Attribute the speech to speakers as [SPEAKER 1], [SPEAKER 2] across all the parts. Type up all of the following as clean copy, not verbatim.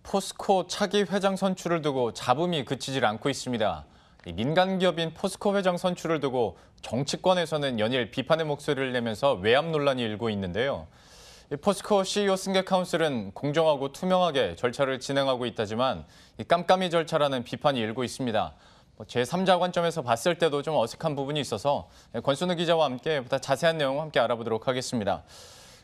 [SPEAKER 1] 포스코 차기 회장 선출을 두고 잡음이 그치질 않고 있습니다. 민간 기업인 포스코 회장 선출을 두고 정치권에서는 연일 비판의 목소리를 내면서 외압 논란이 일고 있는데요. 포스코 CEO 승계 카운슬은 공정하고 투명하게 절차를 진행하고 있다지만 깜깜이 절차라는 비판이 일고 있습니다. 제3자 관점에서 봤을 때도 좀 어색한 부분이 있어서 권순우 기자와 함께 보다 자세한 내용 함께 알아보도록 하겠습니다.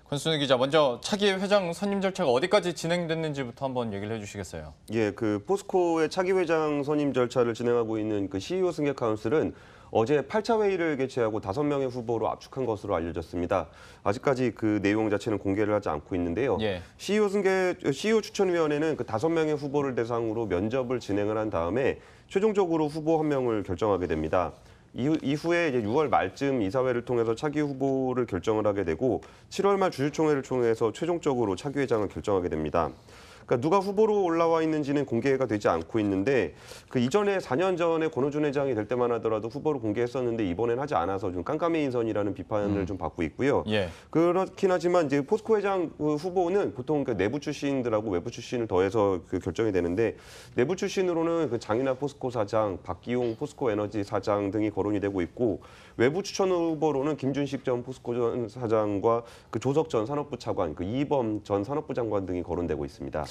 [SPEAKER 1] 권순우 기자, 먼저 차기 회장 선임 절차가 어디까지 진행됐는지부터 한번 얘기를 해주시겠어요?
[SPEAKER 2] 예, 포스코의 차기 회장 선임 절차를 진행하고 있는 CEO 승계 카운슬은 어제 8차 회의를 개최하고 5명의 후보로 압축한 것으로 알려졌습니다. 아직까지 그 내용 자체는 공개를 하지 않고 있는데요.
[SPEAKER 1] 예.
[SPEAKER 2] CEO 추천위원회는 그 5명의 후보를 대상으로 면접을 진행을 한 다음에 최종적으로 후보 1명을 결정하게 됩니다. 이후에 이제 6월 말쯤 이사회를 통해서 차기 후보를 결정을 하게 되고 7월 말 주주총회를 통해서 최종적으로 차기 회장을 결정하게 됩니다. 그러니까 누가 후보로 올라와 있는지는 공개가 되지 않고 있는데 그 이전에 4년 전에 권오준 회장이 될 때만 하더라도 후보를 공개했었는데 이번엔 하지 않아서 좀 깜깜이 인선이라는 비판을 좀 받고 있고요.
[SPEAKER 1] 예.
[SPEAKER 2] 그렇긴 하지만 이제 포스코 회장 후보는 보통 그 내부 출신들하고 외부 출신을 더해서 결정이 되는데 내부 출신으로는 그 장인하 포스코 사장, 박기용 포스코 에너지 사장 등이 거론이 되고 있고 외부 추천 후보로는 김준식 전 포스코 전 사장과 그 조석 전 산업부 차관, 그 이범 전 산업부 장관 등이 거론되고 있습니다.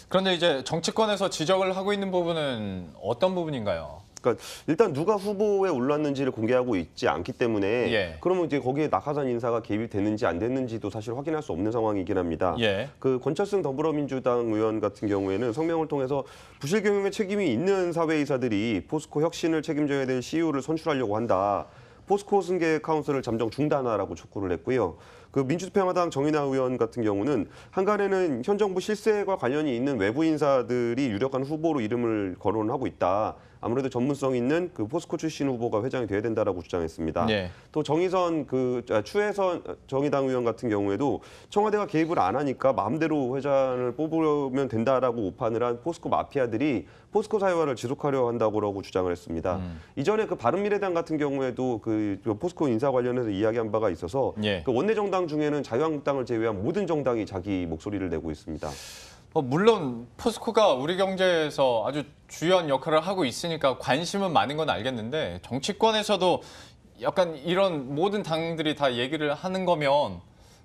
[SPEAKER 1] 그런데 이제 정치권에서 지적을 하고 있는 부분은 어떤 부분인가요?
[SPEAKER 2] 그러니까 일단 누가 후보에 올랐는지를 공개하고 있지 않기 때문에
[SPEAKER 1] 예.
[SPEAKER 2] 그러면 이제 거기에 낙하산 인사가 개입이 됐는지 안 됐는지도 사실 확인할 수 없는 상황이긴 합니다.
[SPEAKER 1] 예.
[SPEAKER 2] 그 권철승 더불어민주당 의원 같은 경우에는 성명을 통해서 부실 경영에 책임이 있는 사회이사들이 포스코 혁신을 책임져야 될 CEO를 선출하려고 한다. 포스코 승계 카운슬을 잠정 중단하라고 촉구를 했고요. 그 민주평화당 정인하 의원 같은 경우는 한간에는 현 정부 실세와 관련이 있는 외부 인사들이 유력한 후보로 이름을 거론하고 있다. 아무래도 전문성 있는 그 포스코 출신 후보가 회장이 돼야 된다라고 주장했습니다.
[SPEAKER 1] 예.
[SPEAKER 2] 또 추혜선 정의당 의원 같은 경우에도 청와대가 개입을 안 하니까 마음대로 회장을 뽑으면 된다라고 오판을 한 포스코 마피아들이 포스코 사회화를 지속하려 한다고 주장을 했습니다. 이전에 그 바른미래당 같은 경우에도 그 포스코 인사 관련해서 이야기한 바가 있어서
[SPEAKER 1] 예.
[SPEAKER 2] 그 원내 정당 중에는 자유한국당을 제외한 모든 정당이 자기 목소리를 내고 있습니다.
[SPEAKER 1] 물론 포스코가 우리 경제에서 아주 주요한 역할을 하고 있으니까 관심은 많은 건 알겠는데 정치권에서도 약간 이런 모든 당들이 다 얘기를 하는 거면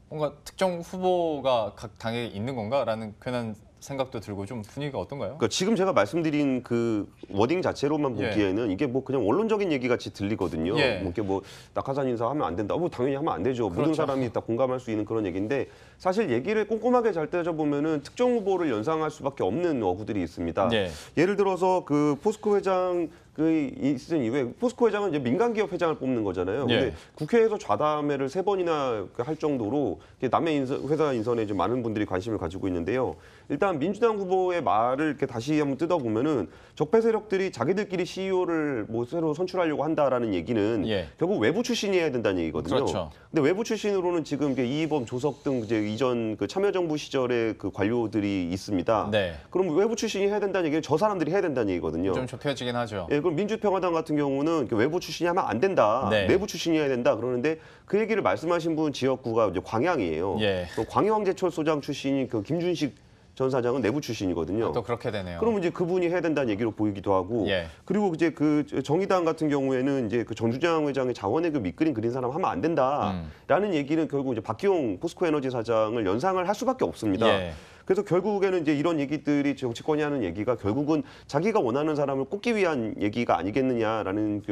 [SPEAKER 1] 뭔가 특정 후보가 각 당에 있는 건가라는 괜한 생각도 들고 좀 분위기가 어떤가요?
[SPEAKER 2] 그러니까 지금 제가 말씀드린 그 워딩 자체로만 보기에는 이게 뭐 그냥 원론적인 얘기 같이 들리거든요.
[SPEAKER 1] 예.
[SPEAKER 2] 뭐 이렇게 뭐 낙하산 인사하면 안 된다. 당연히 하면 안 되죠. 모든
[SPEAKER 1] 그렇죠.
[SPEAKER 2] 사람이 다 공감할 수 있는 그런 얘기인데 사실 얘기를 꼼꼼하게 잘 따져보면은 특정 후보를 연상할 수밖에 없는 어구들이 있습니다.
[SPEAKER 1] 예.
[SPEAKER 2] 예를 들어서 그 포스코 회장 있은 이후에 포스코 회장은 이제 민간기업 회장을 뽑는 거잖아요. 근데
[SPEAKER 1] 예.
[SPEAKER 2] 국회에서 좌담회를 3번이나 할 정도로 남의 회사 인선에 좀 많은 분들이 관심을 가지고 있는데요. 일단 민주당 후보의 말을 이렇게 다시 한번 뜯어보면은 적폐 세력들이 자기들끼리 CEO를 뭐 새로 선출하려고 한다라는 얘기는
[SPEAKER 1] 예.
[SPEAKER 2] 결국 외부 출신이어야 된다는 얘기거든요.
[SPEAKER 1] 그렇죠.
[SPEAKER 2] 근데 외부 출신으로는 지금 이희범, 조석 등 이제 이전 그 참여정부 시절의 그 관료들이 있습니다.
[SPEAKER 1] 네.
[SPEAKER 2] 그럼 외부 출신이 해야 된다는 얘기는 저 사람들이 해야 된다는 얘기거든요.
[SPEAKER 1] 좀 좁혀지긴 하죠.
[SPEAKER 2] 예, 그럼 민주평화당 같은 경우는 외부 출신이 하면 안 된다.
[SPEAKER 1] 네.
[SPEAKER 2] 내부 출신이 해야 된다. 그러는데 그 얘기를 말씀하신 분 지역구가 이제 광양이에요.
[SPEAKER 1] 예.
[SPEAKER 2] 광양제철소장 출신이 그 김준식 전 사장은 내부 출신이거든요.
[SPEAKER 1] 또 그렇게 되네요.
[SPEAKER 2] 그러면 이제 그분이 해야 된다는 얘기로 보이기도 하고,
[SPEAKER 1] 예.
[SPEAKER 2] 그리고 이제 그 정의당 같은 경우에는 이제 그 전주장 회장의 자원외교 밑그림 그린 사람 하면 안 된다라는 얘기는 결국 이제 박기용 포스코 에너지 사장을 연상을 할 수밖에 없습니다.
[SPEAKER 1] 예.
[SPEAKER 2] 그래서 결국에는 이제 이런 얘기들이 정치권이 하는 얘기가 결국은 자기가 원하는 사람을 꼽기 위한 얘기가 아니겠느냐라는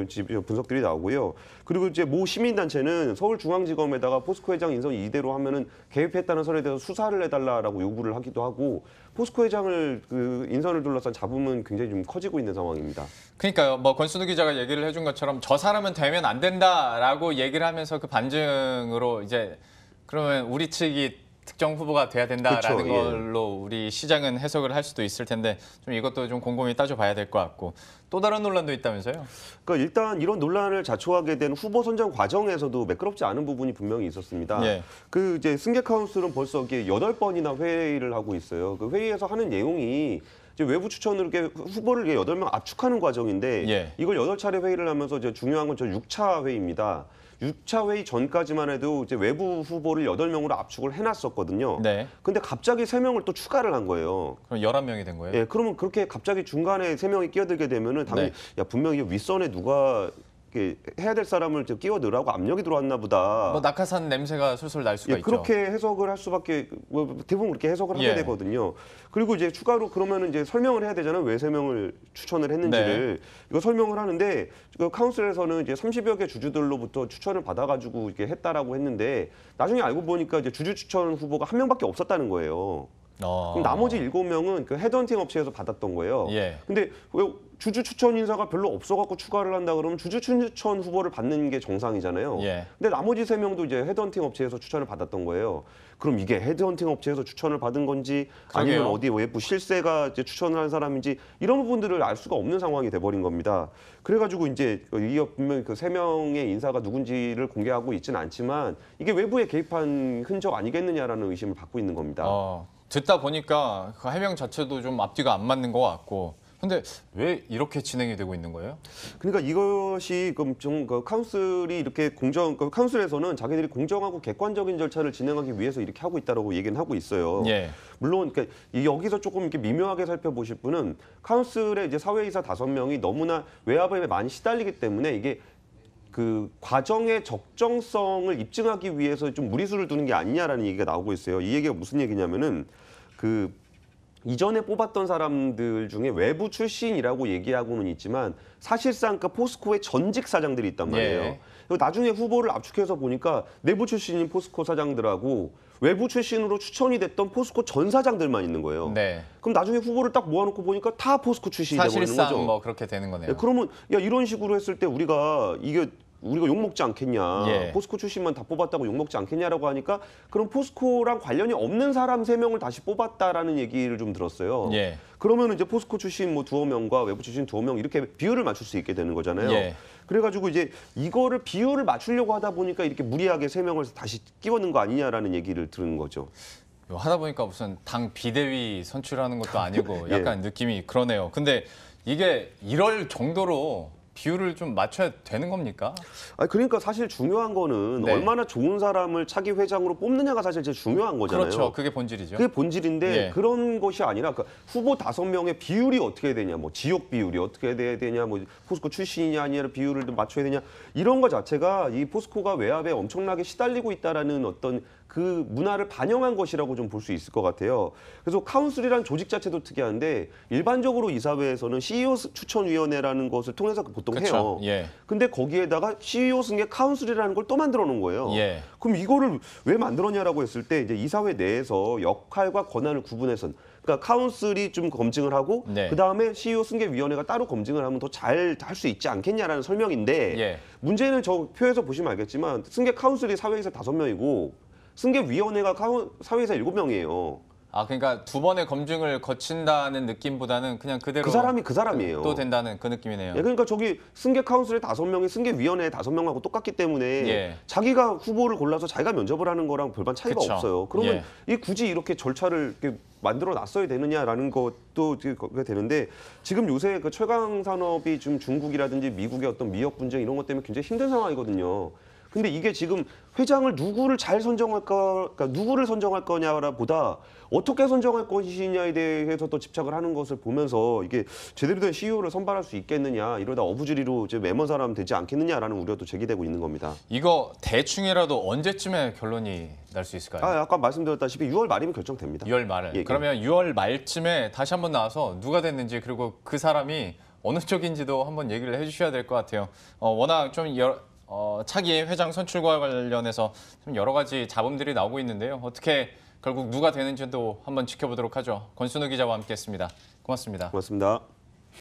[SPEAKER 2] 분석들이 나오고요. 그리고 이제 모 시민단체는 서울중앙지검에다가 포스코 회장 인선 이대로 하면은 개입했다는 설에 대해서 수사를 해달라라고 요구를 하기도 하고 포스코 회장을 그 인선을 둘러싼 잡음은 굉장히 좀 커지고 있는 상황입니다.
[SPEAKER 1] 그러니까요. 뭐 권순우 기자가 얘기를 해준 것처럼 저 사람은 되면 안 된다라고 얘기를 하면서 그 반증으로 이제 그러면 우리 측이 특정 후보가 돼야 된다라는
[SPEAKER 2] 그렇죠, 예.
[SPEAKER 1] 걸로 우리 시장은 해석을 할 수도 있을 텐데 좀 이것도 좀 곰곰이 따져봐야 될 것 같고 또 다른 논란도 있다면서요?
[SPEAKER 2] 그러니까 일단 이런 논란을 자초하게 된 후보 선정 과정에서도 매끄럽지 않은 부분이 분명히 있었습니다.
[SPEAKER 1] 예.
[SPEAKER 2] 그 이제 승계 카운슬은 벌써 이게 8번이나 회의를 하고 있어요. 그 회의에서 하는 내용이 이제 외부 추천으로 이렇게 후보를 8명 압축하는 과정인데
[SPEAKER 1] 예.
[SPEAKER 2] 이걸 8차례 회의를 하면서 이제 중요한 건 저 6차 회의입니다. 6차 회의 전까지만 해도 이제 외부 후보를 8명으로 압축을 해놨었거든요.
[SPEAKER 1] 네.
[SPEAKER 2] 근데 갑자기 3명을 또 추가를 한 거예요.
[SPEAKER 1] 그럼 11명이 된 거예요?
[SPEAKER 2] 예, 그러면 그렇게 갑자기 중간에 3명이 끼어들게 되면은 당연히
[SPEAKER 1] 네.
[SPEAKER 2] 야 분명히 윗선에 누가 이렇게 해야 될 사람을 좀 끼워 넣으라고 압력이 들어왔나 보다.
[SPEAKER 1] 뭐 낙하산 냄새가 술술 날 수가
[SPEAKER 2] 예,
[SPEAKER 1] 있죠.
[SPEAKER 2] 그렇게 해석을 할 수밖에 대부분 그렇게 해석을 하게
[SPEAKER 1] 예.
[SPEAKER 2] 되거든요. 그리고 이제 추가로 그러면은 이제 설명을 해야 되잖아요. 왜 3명을 추천을 했는지를 이거 설명을 하는데 그 카운슬에서는 이제 30여 개 주주들로부터 추천을 받아가지고 이렇게 했다라고 했는데 나중에 알고 보니까 이제 주주 추천 후보가 한 명밖에 없었다는 거예요. 그럼 나머지 7명은 그 헤드헌팅 업체에서 받았던 거예요.
[SPEAKER 1] 예.
[SPEAKER 2] 근데 왜 주주 추천 인사가 별로 없어갖고 추가를 한다 그러면 주주 추천 후보를 받는 게 정상이잖아요.
[SPEAKER 1] 예.
[SPEAKER 2] 근데 나머지 3명도 이제 헤드헌팅 업체에서 추천을 받았던 거예요. 그럼 이게 헤드헌팅 업체에서 추천을 받은 건지 아니면
[SPEAKER 1] 그러게요.
[SPEAKER 2] 어디 외부 실세가 이제 추천을 한 사람인지 이런 부분들을 알 수가 없는 상황이 돼버린 겁니다. 그래가지고 이제 이 분명히 그 3명의 인사가 누군지를 공개하고 있지는 않지만 이게 외부에 개입한 흔적 아니겠느냐라는 의심을 받고 있는 겁니다.
[SPEAKER 1] 듣다 보니까 그 해명 자체도 좀 앞뒤가 안 맞는 것 같고. 근데 왜 이렇게 진행이 되고 있는 거예요?
[SPEAKER 2] 그러니까 이것이 그 카운슬이 이렇게 카운슬에서는 자기들이 공정하고 객관적인 절차를 진행하기 위해서 이렇게 하고 있다라고 얘기는 하고 있어요.
[SPEAKER 1] 예.
[SPEAKER 2] 물론 그러니까 여기서 조금 이렇게 미묘하게 살펴보실 분은 카운슬의 이제 사회이사 5명이 너무나 외압에 많이 시달리기 때문에 이게 그 과정의 적정성을 입증하기 위해서 좀 무리수를 두는 게 아니냐라는 얘기가 나오고 있어요. 이 얘기가 무슨 얘기냐면은 그 이전에 뽑았던 사람들 중에 외부 출신이라고 얘기하고는 있지만 사실상 그 포스코의 전직 사장들이 있단 말이에요.
[SPEAKER 1] 예.
[SPEAKER 2] 그리고 나중에 후보를 압축해서 보니까 내부 출신인 포스코 사장들하고 외부 출신으로 추천이 됐던 포스코 전 사장들만 있는 거예요.
[SPEAKER 1] 네.
[SPEAKER 2] 그럼 나중에 후보를 딱 모아놓고 보니까 다 포스코 출신이 돼버리는
[SPEAKER 1] 사실상
[SPEAKER 2] 거죠.
[SPEAKER 1] 뭐 그렇게 되는 거네요.
[SPEAKER 2] 예, 그러면 야 이런 식으로 했을 때 우리가 욕먹지 않겠냐.
[SPEAKER 1] 예.
[SPEAKER 2] 포스코 출신만 다 뽑았다고 욕먹지 않겠냐라고 하니까 그럼 포스코랑 관련이 없는 사람 3명을 다시 뽑았다라는 얘기를 좀 들었어요.
[SPEAKER 1] 예.
[SPEAKER 2] 그러면 이제 포스코 출신 뭐 2명과 외부 출신 2명 이렇게 비율을 맞출 수 있게 되는 거잖아요.
[SPEAKER 1] 예.
[SPEAKER 2] 그래가지고 이제 이거를 비율을 맞추려고 하다 보니까 이렇게 무리하게 3명을 다시 끼워 넣은 거 아니냐라는 얘기를 들은 거죠.
[SPEAKER 1] 하다 보니까 무슨 당 비대위 선출하는 것도 아니고
[SPEAKER 2] 예.
[SPEAKER 1] 약간 느낌이 그러네요. 근데 이게 이럴 정도로 비율을 좀 맞춰야 되는 겁니까?
[SPEAKER 2] 그러니까 사실 중요한 거는
[SPEAKER 1] 네.
[SPEAKER 2] 얼마나 좋은 사람을 차기 회장으로 뽑느냐가 사실 제일 중요한 거잖아요.
[SPEAKER 1] 그렇죠. 그게 본질이죠.
[SPEAKER 2] 그게 본질인데
[SPEAKER 1] 예.
[SPEAKER 2] 그런 것이 아니라 그 후보 5명의 비율이 어떻게 되냐, 뭐 지역 비율이 어떻게 돼야 되냐, 뭐 포스코 출신이냐 아니냐 비율을 맞춰야 되냐 이런 것 자체가 이 포스코가 외압에 엄청나게 시달리고 있다라는 어떤 그 문화를 반영한 것이라고 좀 볼 수 있을 것 같아요. 그래서 카운슬이란 조직 자체도 특이한데 일반적으로 이사회에서는 CEO 추천위원회라는 것을 통해서 보통 해요.
[SPEAKER 1] 그렇죠. 예.
[SPEAKER 2] 근데 거기에다가 CEO 승계 카운슬이라는 걸 또 만들어 놓은 거예요.
[SPEAKER 1] 예.
[SPEAKER 2] 그럼 이거를 왜 만들었냐라고 했을 때 이제 이사회 내에서 역할과 권한을 구분해서 그러니까 카운슬이 좀 검증을 하고
[SPEAKER 1] 네.
[SPEAKER 2] 그다음에 CEO 승계위원회가 따로 검증을 하면 더 잘 할 수 있지 않겠냐라는 설명인데
[SPEAKER 1] 예.
[SPEAKER 2] 문제는 저 표에서 보시면 알겠지만 승계 카운슬이 사회이사 5명이고 승계위원회가 사회이사 7명이에요.
[SPEAKER 1] 그러니까 두 번의 검증을 거친다는 느낌보다는 그냥 그대로
[SPEAKER 2] 그 사람이 그 사람이에요.
[SPEAKER 1] 또 된다는 그 느낌이네요.
[SPEAKER 2] 예, 그러니까 저기 승계 카운슬의 5명이 승계위원회 5명하고 똑같기 때문에
[SPEAKER 1] 예.
[SPEAKER 2] 자기가 후보를 골라서 자기가 면접을 하는 거랑 별반 차이가
[SPEAKER 1] 그쵸.
[SPEAKER 2] 없어요. 그러면
[SPEAKER 1] 예.
[SPEAKER 2] 이 굳이 이렇게 절차를 이렇게 만들어 놨어야 되느냐라는 것도 그게 되는데 지금 요새 그 철강 산업이 좀 중국이라든지 미국의 어떤 미역 분쟁 이런 것 때문에 굉장히 힘든 상황이거든요. 근데 이게 지금 회장을 누구를 잘 선정할까, 그러니까 누구를 선정할 거냐보다 어떻게 선정할 것이냐에 대해서 또 집착을 하는 것을 보면서 이게 제대로 된 CEO를 선발할 수 있겠느냐 이러다 어부지리로 이제 매먼 사람 되지 않겠느냐라는 우려도 제기되고 있는 겁니다.
[SPEAKER 1] 이거 대충이라도 언제쯤에 결론이 날 수 있을까요?
[SPEAKER 2] 아까 말씀드렸다시피 6월 말이면 결정됩니다.
[SPEAKER 1] 6월 말에.
[SPEAKER 2] 예,
[SPEAKER 1] 그러면 6월 말쯤에 다시 한번 나와서 누가 됐는지 그리고 그 사람이 어느 쪽인지도 한번 얘기를 해주셔야 될 것 같아요. 워낙 좀 차기 회장 선출과 관련해서 좀 여러 가지 잡음들이 나오고 있는데요. 어떻게 결국 누가 되는지도 한번 지켜보도록 하죠. 권순우 기자와 함께했습니다. 고맙습니다.
[SPEAKER 2] 고맙습니다.